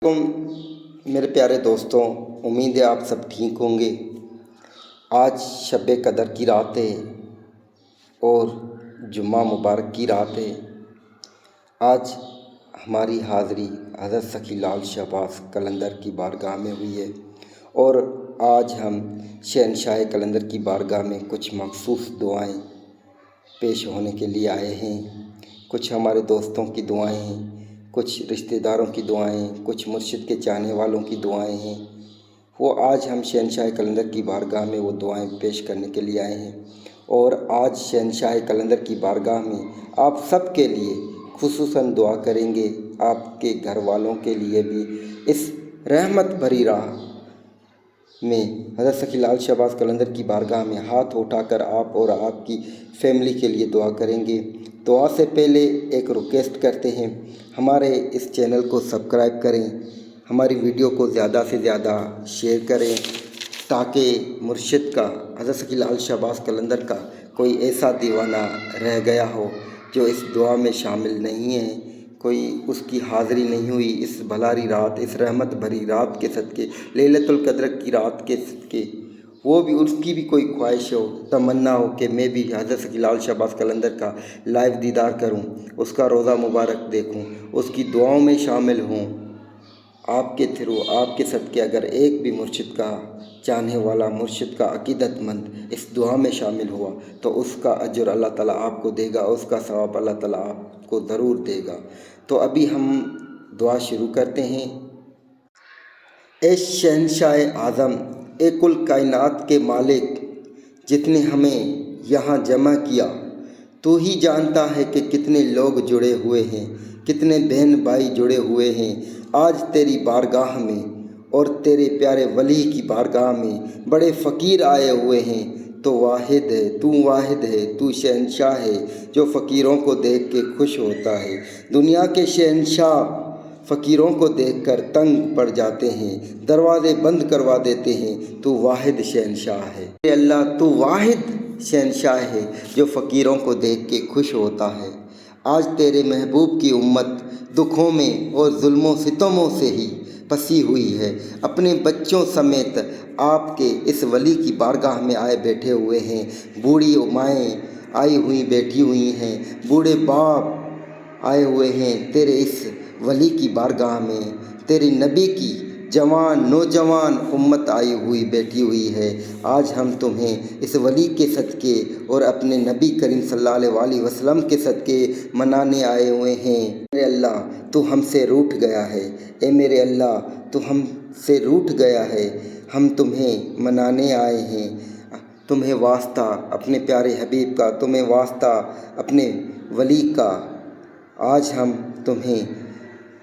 میرے پیارے دوستوں، امید ہے آپ سب ٹھیک ہوں گے۔ آج شب قدر کی رات ہے اور جمعہ مبارک کی رات ہے۔ آج ہماری حاضری حضرت سخی لال شہباز قلندر کی بارگاہ میں ہوئی ہے اور آج ہم شہنشاہ قلندر کی بارگاہ میں کچھ مخصوص دعائیں پیش ہونے کے لیے آئے ہیں۔ کچھ ہمارے دوستوں کی دعائیں ہیں، کچھ رشتہ داروں کی دعائیں، کچھ مرشد کے چاہنے والوں کی دعائیں ہیں۔ وہ آج ہم شہنشاہ قلندر کی بارگاہ میں وہ دعائیں پیش کرنے کے لیے آئے ہیں اور آج شہنشاہ قلندر کی بارگاہ میں آپ سب کے لیے خصوصاً دعا کریں گے، آپ کے گھر والوں کے لیے بھی۔ اس رحمت بھری راہ میں حضرت سخی لال شہباز قلندر کی بارگاہ میں ہاتھ اٹھا کر آپ اور آپ کی فیملی کے لیے دعا کریں گے۔ دعا سے پہلے ایک ریکویسٹ کرتے ہیں، ہمارے اس چینل کو سبسکرائب کریں، ہماری ویڈیو کو زیادہ سے زیادہ شیئر کریں تاکہ مرشد کا، حضرت سخی لال شہباز قلندر کا کوئی ایسا دیوانہ رہ گیا ہو جو اس دعا میں شامل نہیں ہے، کوئی اس کی حاضری نہیں ہوئی اس بھلاری رات، اس رحمت بھری رات کے صدقے، لیلۃ القدر کی رات کے صدقے، وہ بھی اس کی بھی کوئی خواہش ہو، تمنا ہو کہ میں بھی حضرت سخی لال شہباز قلندر کا لائیو دیدار کروں، اس کا روضہ مبارک دیکھوں، اس کی دعاؤں میں شامل ہوں۔ آپ کے تھرو، آپ کے صدقے اگر ایک بھی مرشد کا چاہنے والا، مرشد کا عقیدت مند اس دعا میں شامل ہوا تو اس کا اجر اللہ تعالیٰ آپ کو دے گا، اس کا ثواب اللہ تعالیٰ آپ کو ضرور دے گا۔ تو ابھی ہم دعا شروع کرتے ہیں۔ اے شہنشاہ اعظم، اے کل کائنات کے مالک، جتنے ہمیں یہاں جمع کیا، تو ہی جانتا ہے کہ کتنے لوگ جڑے ہوئے ہیں، کتنے بہن بھائی جڑے ہوئے ہیں آج تیری بارگاہ میں، اور تیرے پیارے ولی کی بارگاہ میں بڑے فقیر آئے ہوئے ہیں۔ تو واحد ہے، تو واحد ہے، تو شہنشاہ ہے جو فقیروں کو دیکھ کے خوش ہوتا ہے۔ دنیا کے شہنشاہ فقیروں کو دیکھ کر تنگ پڑ جاتے ہیں، دروازے بند کروا دیتے ہیں، تو واحد شہنشاہ ہے۔ اے اللہ، تو واحد شہنشاہ ہے جو فقیروں کو دیکھ کے خوش ہوتا ہے۔ آج تیرے محبوب کی امت دکھوں میں اور ظلم و ستموں سے ہی پسی ہوئی ہے، اپنے بچوں سمیت آپ کے اس ولی کی بارگاہ میں آئے بیٹھے ہوئے ہیں۔ بوڑھی مائیں آئی ہوئی بیٹھی ہوئی ہیں، بوڑھے باپ آئے ہوئے ہیں تیرے اس ولی کی بارگاہ میں، تیرے نبی کی جوان نوجوان امت آئی ہوئی بیٹھی ہوئی ہے۔ آج ہم تمہیں اس ولی کے صدقے اور اپنے نبی کریم صلی اللہ علیہ وسلم کے صدقے منانے آئے ہوئے ہیں۔ میرے اللہ، تو ہم سے روٹھ گیا ہے، اے میرے اللہ، تو ہم سے روٹھ گیا ہے، ہم تمہیں منانے آئے ہیں، تمہیں واسطہ اپنے پیارے حبیب کا، تمہیں واسطہ اپنے ولی کا۔ آج ہم تمہیں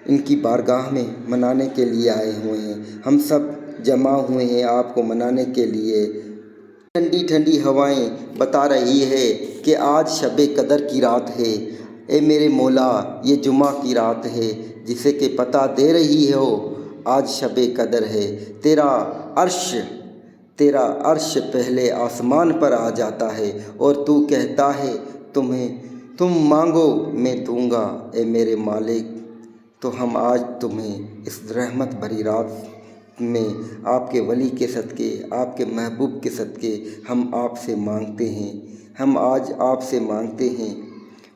ان کی بارگاہ میں منانے کے لیے آئے ہوئے ہیں، ہم سب جمع ہوئے ہیں آپ کو منانے کے لیے۔ ٹھنڈی ٹھنڈی ہوائیں بتا رہی ہے کہ آج شب قدر کی رات ہے۔ اے میرے مولا، یہ جمعہ کی رات ہے جسے کہ پتہ دے رہی ہو آج شب قدر ہے۔ تیرا عرش پہلے آسمان پر آ جاتا ہے اور تو کہتا ہے تم مانگو میں دوں گا، اے میرے مالک۔ تو ہم آج تمہیں اس رحمت بھری رات میں آپ کے ولی کے صدقے، آپ کے محبوب کے صدقے ہم آپ سے مانگتے ہیں، ہم آج آپ سے مانگتے ہیں،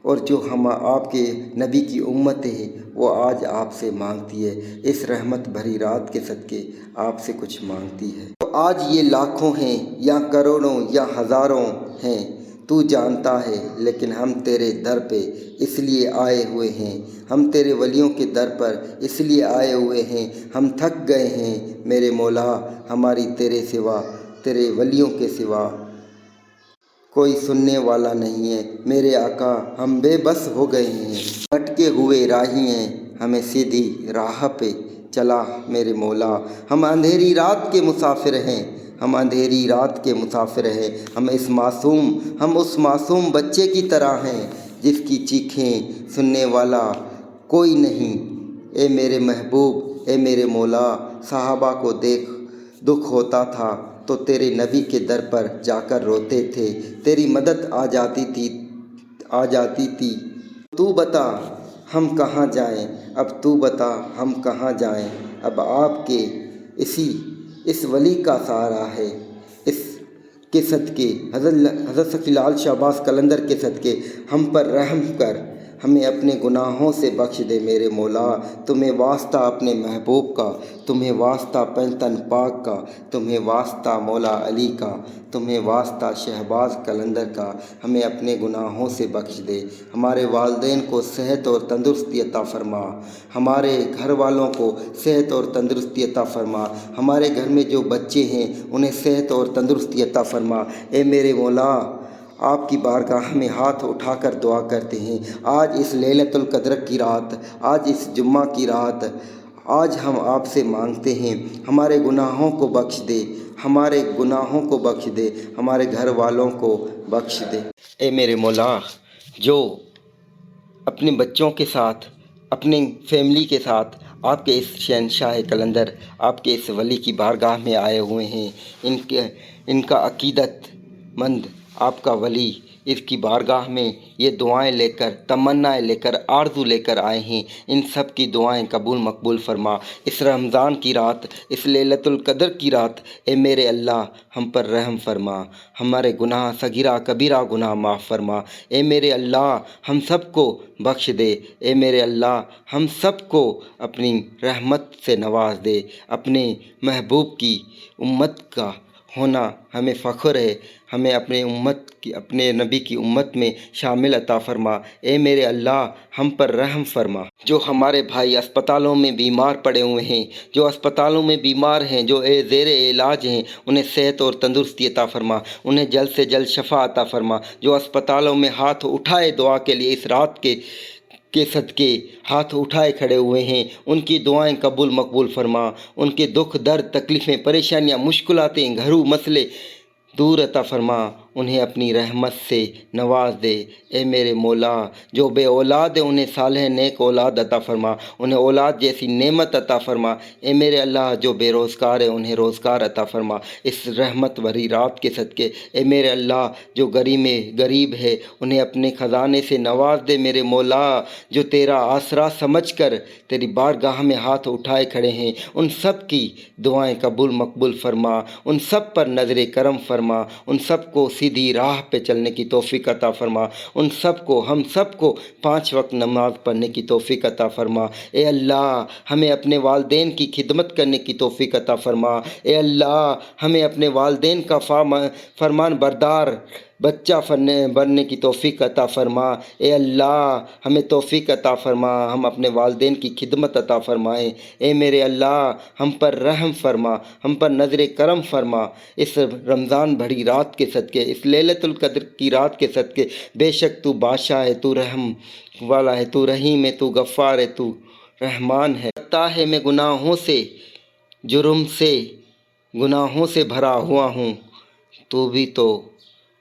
اور جو ہم آپ کے نبی کی امت ہے وہ آج آپ سے مانگتی ہے، اس رحمت بھری رات کے صدقے آپ سے کچھ مانگتی ہے۔ تو آج یہ لاکھوں ہیں یا کروڑوں یا ہزاروں ہیں تو جانتا ہے، لیکن ہم تیرے در پہ اس لیے آئے ہوئے ہیں، ہم تیرے ولیوں کے در پر اس لیے آئے ہوئے ہیں، ہم تھک گئے ہیں میرے مولا، ہماری تیرے سوا، تیرے ولیوں کے سوا کوئی سننے والا نہیں ہے۔ میرے آقا، ہم بے بس ہو گئے ہیں، بھٹکے ہوئے راہی ہیں، ہمیں سیدھی راہ پہ چلا میرے مولا۔ ہم اندھیری رات کے مسافر ہیں، ہم اندھیری رات کے مسافر ہیں، ہم اس معصوم بچے کی طرح ہیں جس کی چیخیں سننے والا کوئی نہیں۔ اے میرے محبوب، اے میرے مولا، صحابہ کو دیکھ دکھ ہوتا تھا تو تیرے نبی کے در پر جا کر روتے تھے، تیری مدد آ جاتی تھی۔ تو بتا ہم کہاں جائیں، اب تو بتا ہم کہاں جائیں، اب آپ کے اس ولی کا سہارا ہے۔ اس کے صدقے حضرت سخی لال شہباز قلندر کے صدقے ہم پر رحم کر ہمیں اپنے گناہوں سے بخش دے میرے مولا۔ تمہیں واسطہ اپنے محبوب کا، تمہیں واسطہ پنجتن پاک کا، تمہیں واسطہ مولا علی کا، تمہیں واسطہ شہباز قلندر کا، ہمیں اپنے گناہوں سے بخش دے۔ ہمارے والدین کو صحت اور تندرستی عطا فرما، ہمارے گھر والوں کو صحت اور تندرستی عطا فرما، ہمارے گھر میں جو بچے ہیں انہیں صحت اور تندرستی عطا فرما۔ اے میرے مولا، آپ کی بارگاہ میں ہاتھ اٹھا کر دعا کرتے ہیں، آج اس لیلۃ القدر کی رات، آج اس جمعہ کی رات، آج ہم آپ سے مانگتے ہیں ہمارے گناہوں کو بخش دے، ہمارے گناہوں کو بخش دے، ہمارے گھر والوں کو بخش دے۔ اے میرے مولا، جو اپنے بچوں کے ساتھ، اپنی فیملی کے ساتھ آپ کے اس شہنشاہ قلندر، آپ کے اس ولی کی بارگاہ میں آئے ہوئے ہیں، ان کا عقیدت مند آپ کا ولی اس کی بارگاہ میں یہ دعائیں لے کر، تمنائیں لے کر، آرزو لے کر آئے ہیں، ان سب کی دعائیں قبول مقبول فرما۔ اس رمضان کی رات، اس لیلۃ القدر کی رات، اے میرے اللہ ہم پر رحم فرما، ہمارے گناہ صغیرہ کبیرہ گناہ معاف فرما۔ اے میرے اللہ ہم سب کو بخش دے، اے میرے اللہ ہم سب کو اپنی رحمت سے نواز دے۔ اپنے محبوب کی امت کا ہونا ہمیں فخر ہے، ہمیں اپنے نبی کی امت میں شامل عطا فرما۔ اے میرے اللہ ہم پر رحم فرما۔ جو ہمارے بھائی اسپتالوں میں بیمار پڑے ہوئے ہیں، جو اسپتالوں میں بیمار ہیں، جو زیر علاج ہیں، انہیں صحت اور تندرستی عطا فرما، انہیں جلد سے جلد شفا عطا فرما۔ جو اسپتالوں میں ہاتھ اٹھائے دعا کے لیے اس رات کے صدقے ہاتھ اٹھائے کھڑے ہوئے ہیں، ان کی دعائیں قبول مقبول فرما، ان کے دکھ درد تکلیفیں پریشانیاں مشکلاتیں گھریلو مسئلے دور عطا فرما، انہیں اپنی رحمت سے نواز دے۔ اے میرے مولا، جو بے اولاد ہے انہیں صالح نیک اولاد عطا فرما، انہیں اولاد جیسی نعمت عطا فرما۔ اے میرے اللہ جو بے روزگار ہے انہیں روزگار عطا فرما اس رحمت بھری رات کے صدقے۔ اے میرے اللہ جو غریب ہے انہیں اپنے خزانے سے نواز دے میرے مولا۔ جو تیرا آسرا سمجھ کر تیری بارگاہ میں ہاتھ اٹھائے کھڑے ہیں، ان سب کی دعائیں قبول مقبول فرما، ان سب پر نظر کرم فرما، ان سب کو سیدھی راہ پہ چلنے کی توفیق عطا فرما، ان سب کو، ہم سب کو 5 وقت نماز پڑھنے کی توفیق عطا فرما۔ اے اللہ ہمیں اپنے والدین کی خدمت کرنے کی توفیق عطا فرما۔ اے اللہ ہمیں اپنے والدین کا فرمان بردار بچہ بننے کی توفیق عطا فرما۔ اے اللہ ہمیں توفیق عطا فرما، ہم اپنے والدین کی خدمت عطا فرمائیں۔ اے میرے اللہ ہم پر رحم فرما، ہم پر نظر کرم فرما۔ اس رمضان بھری رات کے صدقے، اس لیلۃ القدر کی رات کے صدقے، بے شک تو بادشاہ ہے، تو رحم والا ہے، تو رحیم ہے، تو غفار ہے، تو رحمان ہے۔ لگتا ہے میں گناہوں سے، جرم سے، گناہوں سے بھرا ہوا ہوں، تو بھی تو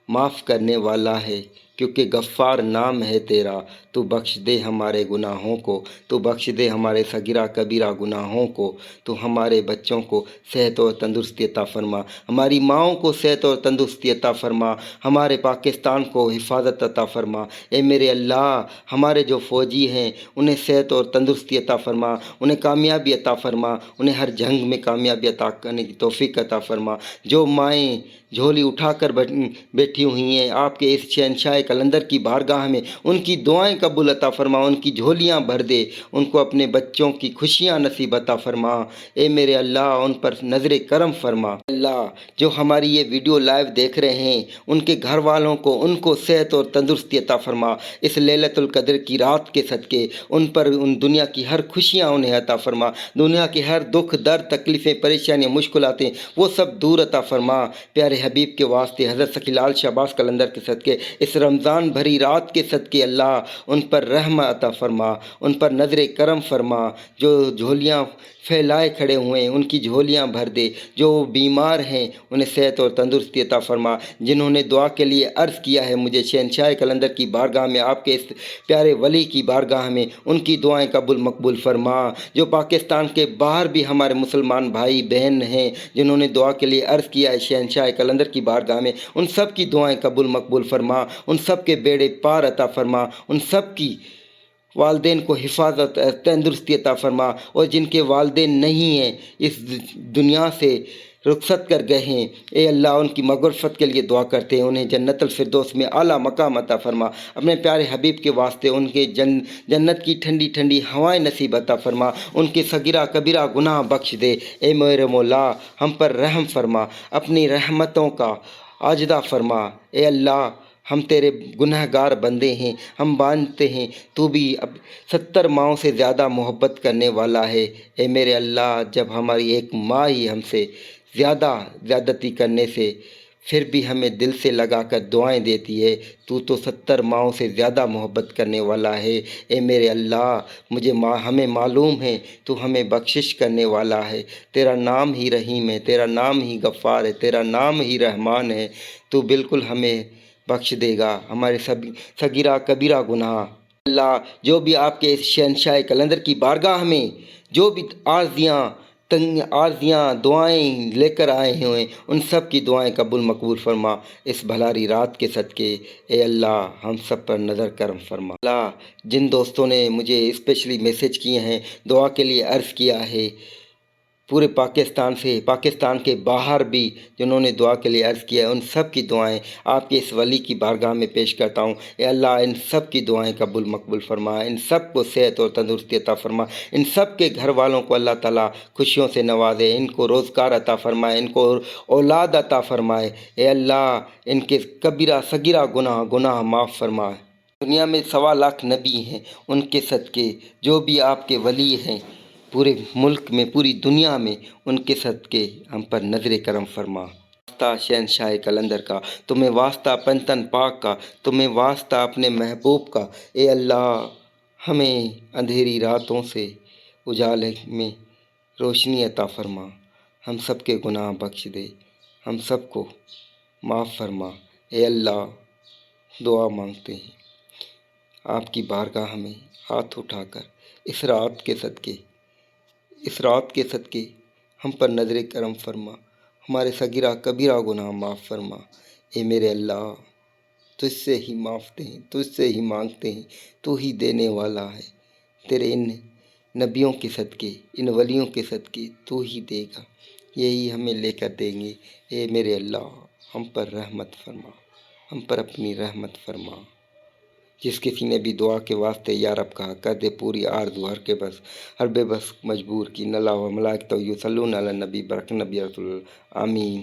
معاف کرنے والا ہے، کیونکہ غفار نام ہے تیرا۔ تو بخش دے ہمارے گناہوں کو، تو بخش دے ہمارے صغیرہ کبیرہ گناہوں کو، تو ہمارے بچوں کو صحت اور تندرستی عطا فرما، ہماری ماؤں کو صحت اور تندرستی عطا فرما، ہمارے پاکستان کو حفاظت عطا فرما۔ اے میرے اللہ ہمارے جو فوجی ہیں انہیں صحت اور تندرستی عطا فرما، انہیں کامیابی عطا فرما، انہیں ہر جنگ میں کامیابی عطا کرنے کی توفیق عطا فرما۔ جو مائیں جھولی اٹھا کر بیٹھی ہوئی ہیں آپ کے اس شہنشاہ قلندر کی بارگاہ میں، ان کی دعائیں قبول عطا فرما، ان کی جھولیاں بھر دے، ان کو اپنے بچوں کی خوشیاں نصیب عطا فرما۔ اے میرے اللہ ان پر نظر کرم فرما۔ اللہ جو ہماری یہ ویڈیو لائیو دیکھ رہے ہیں ان کے گھر والوں کو، ان کو صحت اور تندرستی عطا فرما اس لیلۃ القدر کی رات کے صدقے، ان پر ان دنیا کی ہر خوشیاں انہیں عطا فرما، دنیا کے ہر دکھ درد تکلیفیں پریشانیاں مشکلاتیں وہ سب دور عطا فرما۔ پیارے حبیب کے واسطے حضرت سخی لال شہباز قلندر کے صدقے، اس رمضان بھری رات کے صدقے اللہ ان پر رحم عطا فرما، ان پر نظر کرم فرما۔ جو جھولیاں پھیلائے کھڑے ہوئے ہیں ان کی جھولیاں بھر دے، جو بیمار ہیں انہیں صحت اور تندرستی عطا فرما، جنہوں نے دعا کے لیے عرض کیا ہے مجھے شہنشاہ قلندر کی بارگاہ میں، آپ کے اس پیارے ولی کی بارگاہ میں، ان کی دعائیں قبول مقبول فرما۔ جو پاکستان کے باہر بھی ہمارے مسلمان بھائی بہن ہیں جنہوں نے دعا کے لیے عرض کیا ہے شہنشاہ قلندر کی بارگاہ میں، ان سب کی دعائیں قبول مقبول فرما، ان سب کے بیڑے پار عطا فرما، ان سب کی والدین کو حفاظت تندرستی عطا فرما، اور جن کے والدین نہیں ہیں، اس دنیا سے رخصت کر گئے ہیں، اے اللہ ان کی مغفرت کے لیے دعا کرتے ہیں، انہیں جنت الفردوس میں اعلیٰ مقام عطا فرما، اپنے پیارے حبیب کے واسطے ان کے جنت کی ٹھنڈی ٹھنڈی ہوائیں نصیب عطا فرما، ان کے صغیرہ کبیرہ گناہ بخش دے، اے میرے مولا ہم پر رحم فرما، اپنی رحمتوں کا عاجدہ فرما، اے اللہ ہم تیرے گناہ گار بندے ہیں، ہم مانتے ہیں تو بھی اب 70 ماؤں سے زیادہ محبت کرنے والا ہے، اے میرے اللہ جب ہماری ایک ماں ہی ہم سے زیادتی کرنے سے پھر بھی ہمیں دل سے لگا کر دعائیں دیتی ہے، تو 70 ماؤں سے زیادہ محبت کرنے والا ہے، اے میرے اللہ ہمیں معلوم ہے تو ہمیں بخشش کرنے والا ہے، تیرا نام ہی رحیم ہے، تیرا نام ہی غفار ہے، تیرا نام ہی رحمان ہے، تو بالکل ہمیں بخش دے گا ہمارے صغیرہ کبیرہ گناہ۔ اللہ جو بھی آپ کے اس شہنشاہ کلندر کی بارگاہ میں جو بھی عارضیاں دعائیں لے کر آئے ہوئے ان سب کی دعائیں قبول مقبول فرما، اس بھلاری رات کے صدقے اے اللہ ہم سب پر نظر کرم فرما۔ اللہ جن دوستوں نے مجھے اسپیشلی میسیج کیے ہیں، دعا کے لیے عرض کیا ہے، پورے پاکستان سے، پاکستان کے باہر بھی جنہوں نے دعا کے لیے عرض کیا ہے، ان سب کی دعائیں آپ کے اس ولی کی بارگاہ میں پیش کرتا ہوں، اے اللہ ان سب کی دعائیں قبول مقبول فرما، ان سب کو صحت اور تندرستی عطا فرما، ان سب کے گھر والوں کو اللہ تعالیٰ خوشیوں سے نوازے، ان کو روزگار عطا فرمائے، ان کو اولاد عطا فرمائے، اے اللہ ان کے کبیرہ صغیرہ گناہ معاف فرمائے۔ دنیا میں 1.25 لاکھ نبی ہیں، ان کے صدقے جو بھی آپ کے ولی ہیں پورے ملک میں، پوری دنیا میں، ان کے صدقے ہم پر نظر کرم فرما۔ واسطہ شہنشاہ کلندر کا، تمہیں واسطہ پنتن پاک کا، تمہیں واسطہ اپنے محبوب کا، اے اللہ ہمیں اندھیری راتوں سے اجالے میں روشنی عطا فرما، ہم سب کے گناہ بخش دے، ہم سب کو معاف فرما، اے اللہ دعا مانگتے ہیں آپ کی بارگاہ میں ہاتھ اٹھا کر، اس رات کے صدقے ہم پر نظر کرم فرما، ہمارے صغیرہ کبیرہ گناہ معاف فرما، اے میرے اللہ تجھ سے ہی مانگتے ہیں، تجھ سے ہی مانگتے ہیں، تو ہی دینے والا ہے، تیرے ان نبیوں کے صدقے، ان ولیوں کے صدقے تو ہی دے گا، یہی ہمیں لے کر دیں گے، اے میرے اللہ ہم پر رحمت فرما، ہم پر اپنی رحمت فرما۔ جس کسی نے بھی دعا کے واسطے یا رب کہا، کر دے پوری آرزو ہر بے بس مجبور کی، نہ اللہ و ملائکتہ یصلون علی النبی برکت نبی رسول اللہ، آمین۔